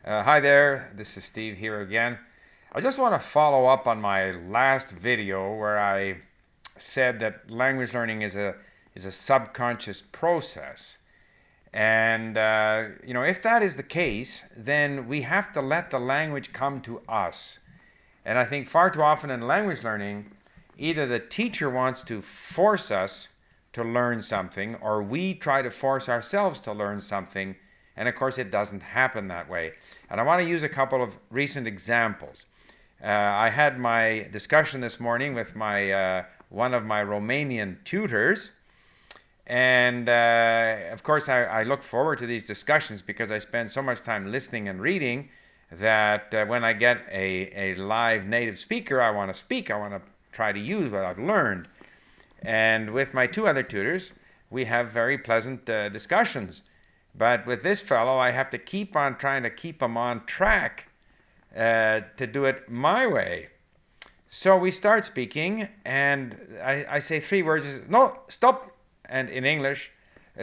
Hi there, this is Steve here again. I just want to follow up on my last video where I said that language learning is a subconscious process. And if that is the case, then we have to let the language come to us. And I think far too often in language learning, either the teacher wants to force us to learn something, or we try to force ourselves to learn something. And of course, it doesn't happen that way. And I want to use a couple of recent examples. I had my discussion this morning with my one of my Romanian tutors. And of course, I look forward to these discussions because I spend so much time listening and reading that when I get a live native speaker, I want to speak. I want to try to use what I've learned. And with my two other tutors, we have very pleasant discussions. But with this fellow, I have to keep on trying to keep him on track to do it my way. So we start speaking, and I say three words. No, stop. And in English,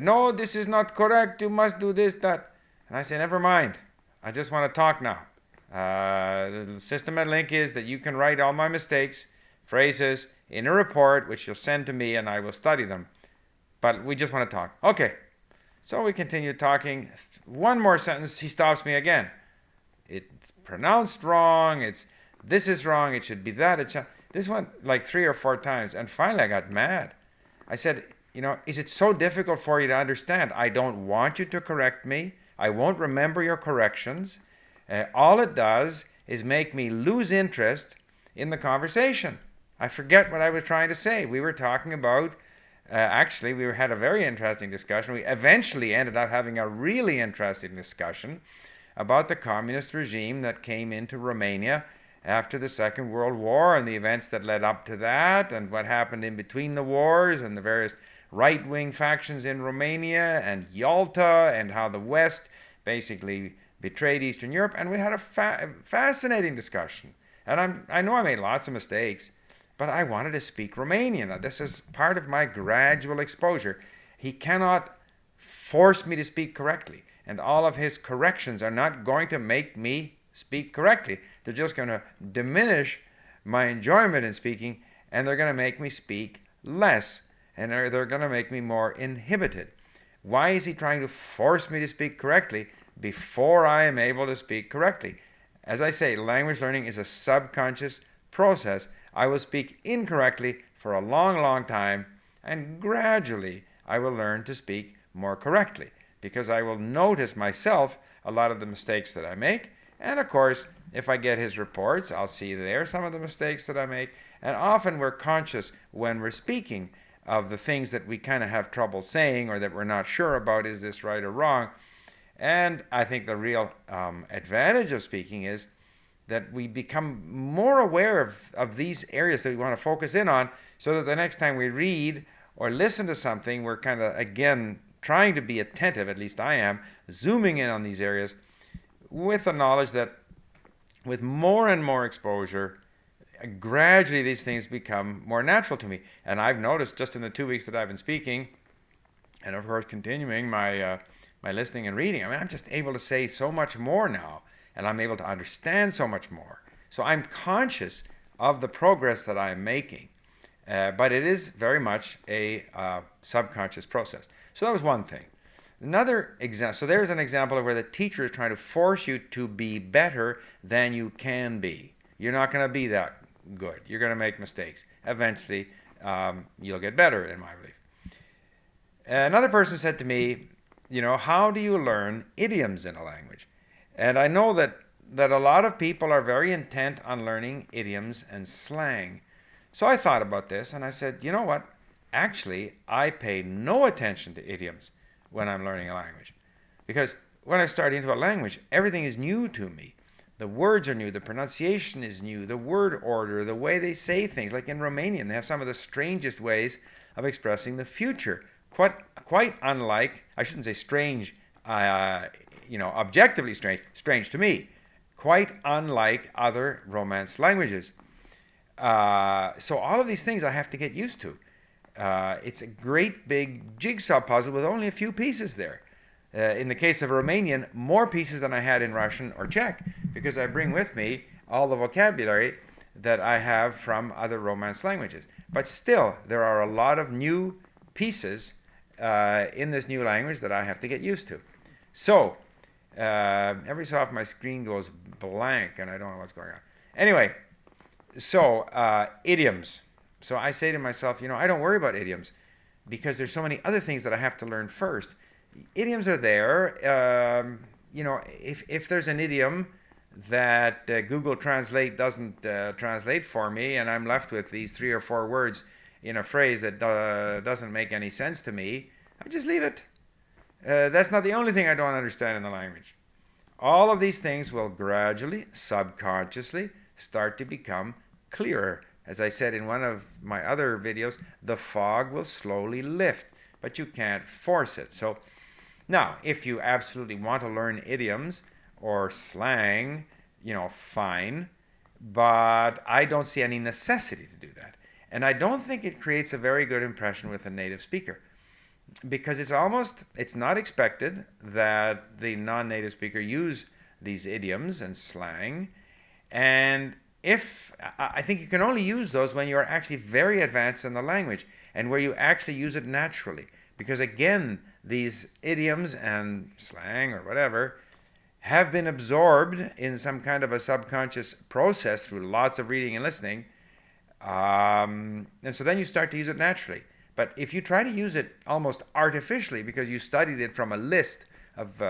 no, this is not correct. You must do this, that. And I say, never mind. I just want to talk now. The system at Link is that you can write all my mistakes, phrases, in a report, which you'll send to me, and I will study them. But we just want to talk. Okay. So we continue talking. One more sentence, he stops me again. It's pronounced wrong. This is wrong. It should be that. This went like 3 or 4 times. And finally I got mad. I said, is it so difficult for you to understand? I don't want you to correct me. I won't remember your corrections. All it does is make me lose interest in the conversation. I forget what I was trying to say. We were talking about, actually, we had a very interesting discussion. We eventually ended up having a really interesting discussion about the communist regime that came into Romania after the Second World War and the events that led up to that and what happened in between the wars and the various right-wing factions in Romania and Yalta and how the West basically betrayed Eastern Europe. And we had a fascinating discussion. And I know I made lots of mistakes, but I wanted to speak Romanian. This is part of my gradual exposure. He cannot force me to speak correctly. And all of his corrections are not going to make me speak correctly. They're just going to diminish my enjoyment in speaking, and they're going to make me speak less, and they're going to make me more inhibited. Why is he trying to force me to speak correctly before I am able to speak correctly? As I say, language learning is a subconscious process. I will speak incorrectly for a long, long time, and gradually I will learn to speak more correctly because I will notice myself a lot of the mistakes that I make. And of course, if I get his reports, I'll see there some of the mistakes that I make. And often we're conscious when we're speaking of the things that we kind of have trouble saying or that we're not sure about, is this right or wrong? And I think the real advantage of speaking is that we become more aware of these areas that we want to focus in on so that the next time we read or listen to something, we're kind of, again, trying to be attentive, at least I am, zooming in on these areas with the knowledge that with more and more exposure, gradually these things become more natural to me. And I've noticed just in the 2 weeks that I've been speaking, and of course continuing my listening and reading, I'm just able to say so much more now, and I'm able to understand so much more. So I'm conscious of the progress that I'm making, but it is very much a subconscious process. So that was one thing. Another example, so there's an example of where the teacher is trying to force you to be better than you can be. You're not going to be that good. You're going to make mistakes. Eventually, you'll get better, in my belief. Another person said to me, how do you learn idioms in a language? And I know that a lot of people are very intent on learning idioms and slang. So I thought about this and I said, you know what? Actually, I pay no attention to idioms when I'm learning a language. Because when I start into a language, everything is new to me. The words are new, the pronunciation is new, the word order, the way they say things. Like in Romanian, they have some of the strangest ways of expressing the future. Quite unlike, I shouldn't say strange, objectively strange to me. Quite unlike other Romance languages. So all of these things I have to get used to. It's a great big jigsaw puzzle with only a few pieces there. In the case of Romanian, more pieces than I had in Russian or Czech, because I bring with me all the vocabulary that I have from other Romance languages. But still, there are a lot of new pieces in this new language that I have to get used to. So, every so often my screen goes blank and I don't know what's going on. Anyway, so idioms. So I say to myself, I don't worry about idioms because there's so many other things that I have to learn first. Idioms are there. If there's an idiom that Google Translate doesn't translate for me, and I'm left with these 3 or 4 words in a phrase that doesn't make any sense to me, I just leave it. That's not the only thing I don't understand in the language. All of these things will gradually, subconsciously, start to become clearer. As I said in one of my other videos, the fog will slowly lift, but you can't force it. So now, if you absolutely want to learn idioms or slang, fine, but I don't see any necessity to do that. And I don't think it creates a very good impression with a native speaker, because it's not expected that the non-native speaker use these idioms and slang. And I think you can only use those when you're actually very advanced in the language and where you actually use it naturally. Because again, these idioms and slang or whatever have been absorbed in some kind of a subconscious process through lots of reading and listening. And so then you start to use it naturally. But if you try to use it almost artificially because you studied it from a list of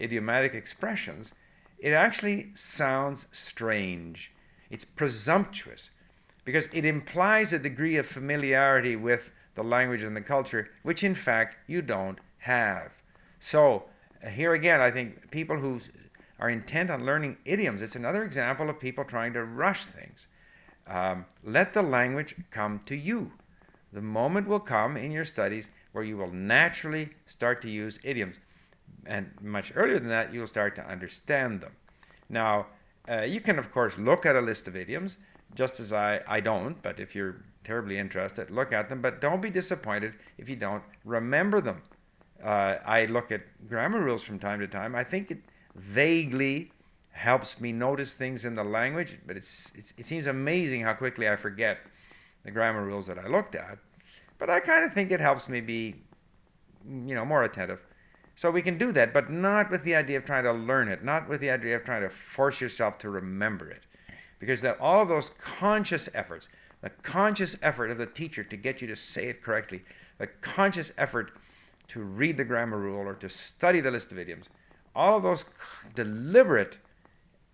idiomatic expressions, it actually sounds strange. It's presumptuous because it implies a degree of familiarity with the language and the culture, which in fact you don't have. So here again, I think people who are intent on learning idioms, it's another example of people trying to rush things. Let the language come to you. The moment will come in your studies where you will naturally start to use idioms. And much earlier than that, you'll start to understand them. Now, you can, of course, look at a list of idioms, just as I don't, but if you're terribly interested, look at them. But don't be disappointed if you don't remember them. I look at grammar rules from time to time. I think it vaguely helps me notice things in the language, but it seems amazing how quickly I forget the grammar rules that I looked at. But I kind of think it helps me be, more attentive. So we can do that, but not with the idea of trying to learn it, not with the idea of trying to force yourself to remember it. Because all of those conscious efforts, the conscious effort of the teacher to get you to say it correctly, the conscious effort to read the grammar rule or to study the list of idioms, all of those deliberate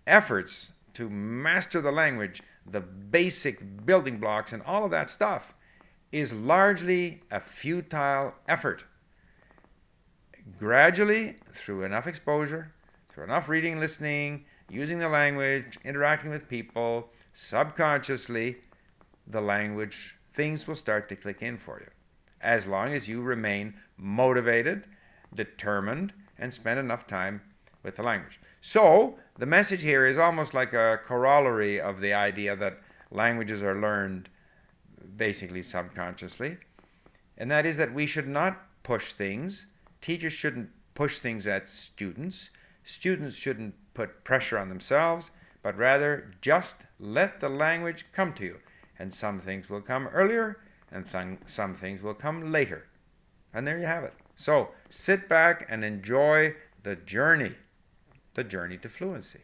efforts to master the language, the basic building blocks and all of that stuff is largely a futile effort. Gradually, through enough exposure, through enough reading, listening, using the language, interacting with people, subconsciously, the language, things will start to click in for you. As long as you remain motivated, determined, and spend enough time with the language. So, the message here is almost like a corollary of the idea that languages are learned basically subconsciously. And that is that we should not push things. Teachers shouldn't push things at students. Students shouldn't put pressure on themselves, but rather just let the language come to you. And some things will come earlier, and some things will come later. And there you have it. So sit back and enjoy the journey to fluency.